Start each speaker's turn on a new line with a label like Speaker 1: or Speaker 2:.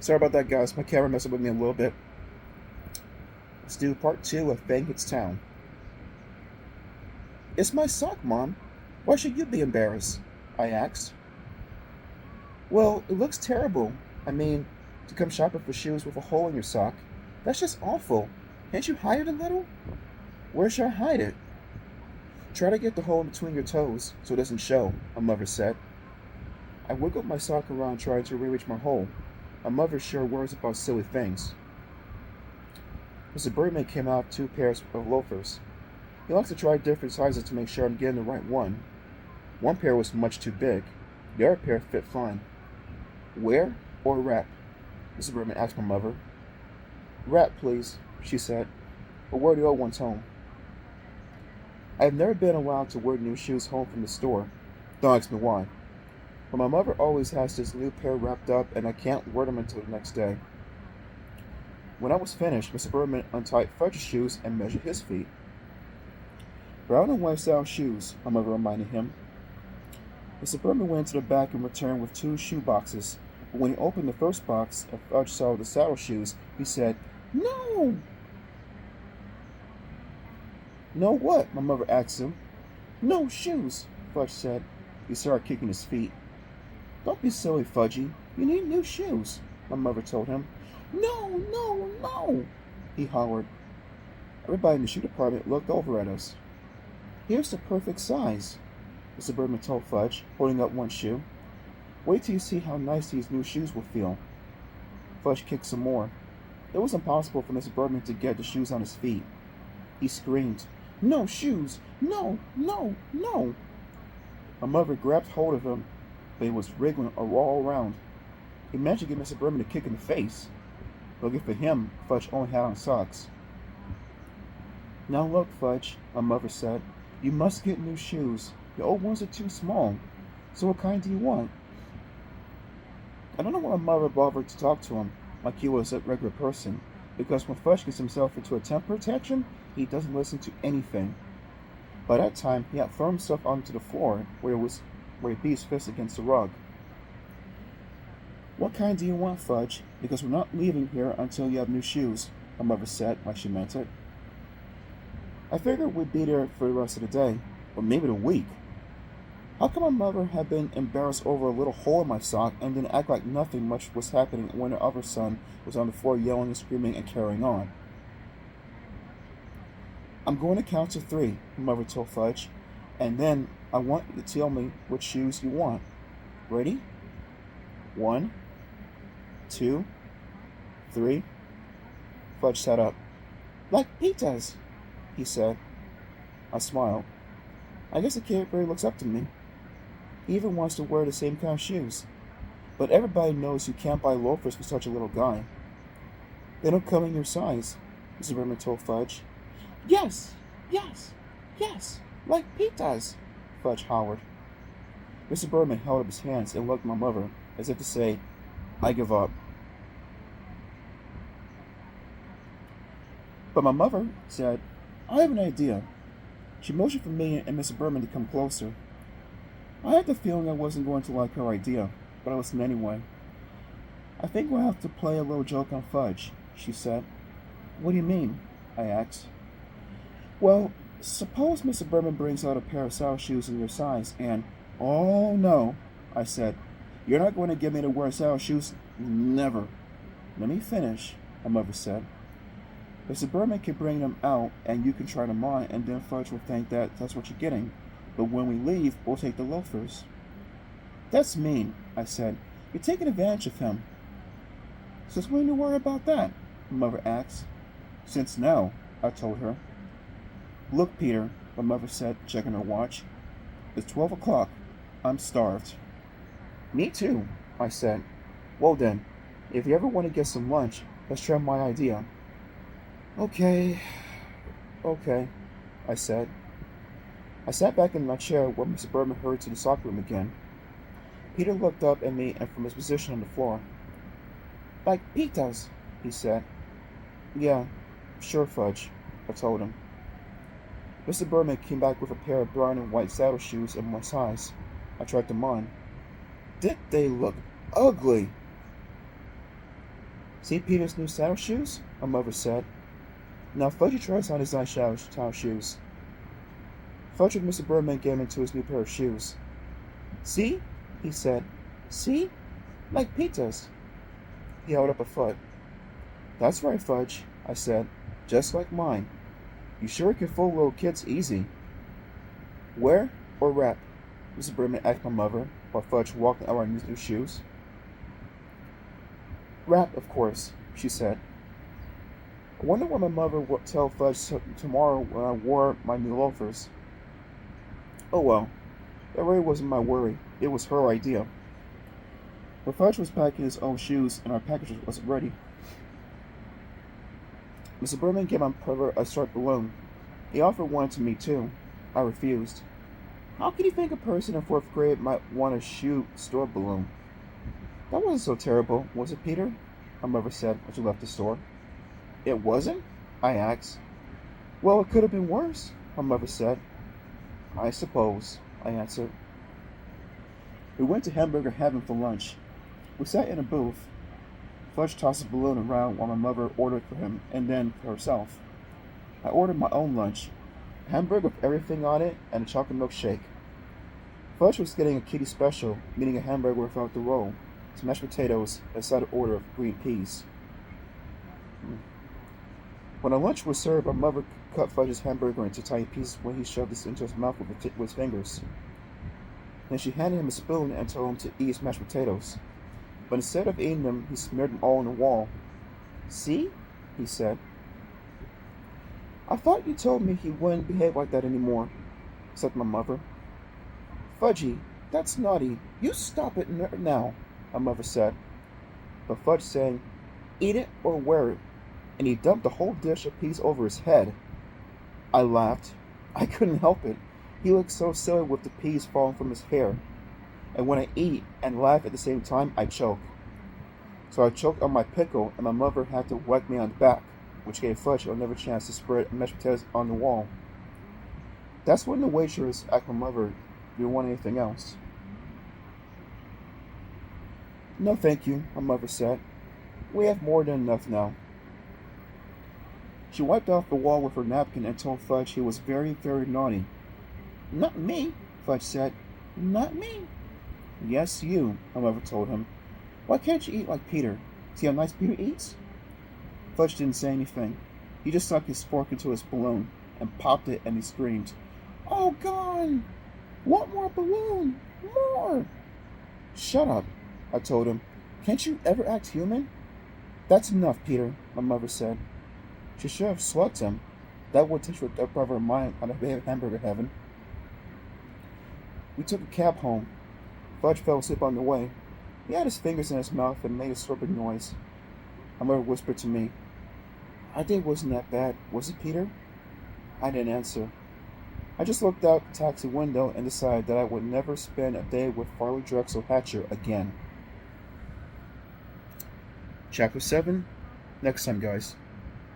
Speaker 1: Sorry about that, guys. My camera messed up with me a little bit. Let's do part 2 of Fang Hits Town. It's my sock, Mom. Why should you be embarrassed? I asked. Well, it looks terrible. I mean, to come shopping for shoes with a hole in your sock. That's just awful. Can't you hide it a little? Where should I hide it? Try to get the hole in between your toes so it doesn't show, my mother said. I wiggled my sock around trying to reach my hole. My mother sure worries about silly things. Mr. Birdman came out with 2 pairs of loafers. He likes to try different sizes to make sure I'm getting the right one. One pair was much too big. The other pair fit fine. Wear or wrap? Mr. Birdman asked my mother. Wrap, please, she said. But wear the old ones home. I have never been allowed to wear new shoes home from the store. Don't ask me why. But my mother always has this new pair wrapped up and I can't wear them until the next day. When I was finished, Mr. Birdman untied Fudge's shoes and measured his feet. Brown and white style shoes, my mother reminded him. Mr. Birdman went to the back and returned with 2 shoe boxes. But when he opened the first box and Fudge saw the saddle shoes, he said, "No!" "No what?" my mother asked him. "No shoes," Fudge said. He started kicking his feet. "Don't be silly, Fudgy. You need new shoes," my mother told him. "No, no, no," he hollered. Everybody in the shoe department looked over at us. "Here's the perfect size," Mr. Birdman told Fudge, holding up one shoe. "Wait till you see how nice these new shoes will feel." Fudge kicked some more. It was impossible for Mr. Birdman to get the shoes on his feet. He screamed, "No shoes! No, no, no!" My mother grabbed hold of him, but he was wriggling all around. He managed to give Mr. Birdman a kick in the face. Lucky for him, Fudge only had on socks. "Now look, Fudge," my mother said. "You must get new shoes. The old ones are too small. So what kind do you want?" I don't know why my mother bothered to talk to him like he was a regular person, because when Fudge gets himself into a temper tantrum, he doesn't listen to anything. By that time, he had thrown himself onto the floor where he beat his fist against the rug. "What kind do you want, Fudge? Because we're not leaving here until you have new shoes," my mother said, like she meant it. I figured we'd be there for the rest of the day, or maybe the week. How come my mother had been embarrassed over a little hole in my sock and didn't act like nothing much was happening when her other son was on the floor yelling and screaming and carrying on? "I'm going to count to 3, my mother told Fudge, "and then I want you to tell me which shoes you want. Ready? 1, 2, 3. Fudge sat up. "Like Pete does," he said. I smiled. I guess the kid really looks up to me. He even wants to wear the same kind of shoes. But everybody knows you can't buy loafers for such a little guy. "They don't come in your size," Mr. Birdman told Fudge. "Yes, yes, yes, like Pete does," Fudge hollered. Mr. Birdman held up his hands and looked at my mother, as if to say, "I give up." But my mother said, "I have an idea." She motioned for me and Mr. Birdman to come closer. I had the feeling I wasn't going to like her idea, but I listened anyway. "I think we'll have to play a little joke on Fudge," she said. "What do you mean?" I asked. "Well, suppose Mr. Birdman brings out a pair of saddle shoes in your size and—" "Oh, no," I said. "You're not going to get me to wear saddle shoes? Never." "Let me finish," my mother said. "Mr. Birdman can bring them out and you can try them on, and then Fudge will think that that's what you're getting. But when we leave, we'll take the loafers." "That's mean," I said. "You're taking advantage of him." "Since when do you worry about that?" my mother asked. "Since now," I told her. "Look, Peter," my mother said, checking her watch. "It's 12 o'clock. I'm starved." "Me too," I said. "Well then, if you ever want to get some lunch, let's try my idea." Okay, I said. I sat back in my chair where Mr. Birdman hurried to the sock room again. Peter looked up at me and from his position on the floor. "Like Pete does," he said. "Yeah, sure, Fudge," I told him. Mr. Birdman came back with a pair of brown and white saddle shoes in my size. I tried them on. Did they look ugly? See Peter's new saddle shoes? My mother said. Now Fudgy tries on his nice saddle shoes. Fudge with Mr. Birdman gave into his new pair of shoes. See? He said. See? Like Pete does. He held up a foot. That's right, Fudge, I said. Just like mine. You sure can fool little kids easy. Wear or wrap? Mr. Birdman asked my mother while Fudge walked out our new shoes. Wrap, of course, she said. I wonder what my mother would tell Fudge tomorrow when I wore my new loafers. Oh well, that really wasn't my worry. It was her idea. But Fudge was packing his own shoes and our package wasn't ready. Mr. Birdman gave my brother a striped balloon. He offered one to me too. I refused. How could you think a person in 4th grade might want a shoe store balloon? That wasn't so terrible, was it, Peter? My mother said when she left the store. It wasn't? I asked. Well, it could have been worse, my mother said. I suppose, I answered. We went to Hamburger Heaven for lunch. We sat in a booth. Fudge tossed a balloon around while my mother ordered for him and then for herself. I ordered my own lunch, a hamburger with everything on it and a chocolate milkshake. Fudge was getting a kiddie special, meaning a hamburger without the roll, some mashed potatoes, and a side order of green peas. When our lunch was served, my mother cut Fudge's hamburger into tiny pieces when he shoved it into his mouth with his fingers. Then she handed him a spoon and told him to eat his mashed potatoes. But instead of eating them, he smeared them all on the wall. See? He said. I thought you told me he wouldn't behave like that anymore, said my mother. Fudgy, that's naughty. You stop it now, my mother said. But Fudge sang, Eat it or wear it, and he dumped the whole dish of peas over his head. I laughed. I couldn't help it. He looked so silly with the peas falling from his hair. And when I eat and laugh at the same time, I choke. So I choked on my pickle, and my mother had to whack me on the back, which gave Fudge another chance to spread mashed potatoes on the wall. That's when the waitress asked my mother, Do you want anything else? No, thank you, my mother said. We have more than enough now. She wiped off the wall with her napkin and told Fudge he was very, very naughty. Not me, Fudge said. Not me. Yes, you, my mother told him. Why can't you eat like Peter? See how nice Peter eats? Fudge didn't say anything. He just stuck his fork into his balloon and popped it and he screamed, Oh, gone! Want more balloon? More! Shut up, I told him. Can't you ever act human? That's enough, Peter, my mother said. She should have slugged him. That would teach her brother of mine how to behave Hamburger Heaven. We took a cab home. Fudge fell asleep on the way. He had his fingers in his mouth and made a slurping noise. My mother whispered to me, I think it wasn't that bad, was it, Peter? I didn't answer. I just looked out the taxi window and decided that I would never spend a day with Farley Drexel Hatcher again. Chapter 7, next time, guys.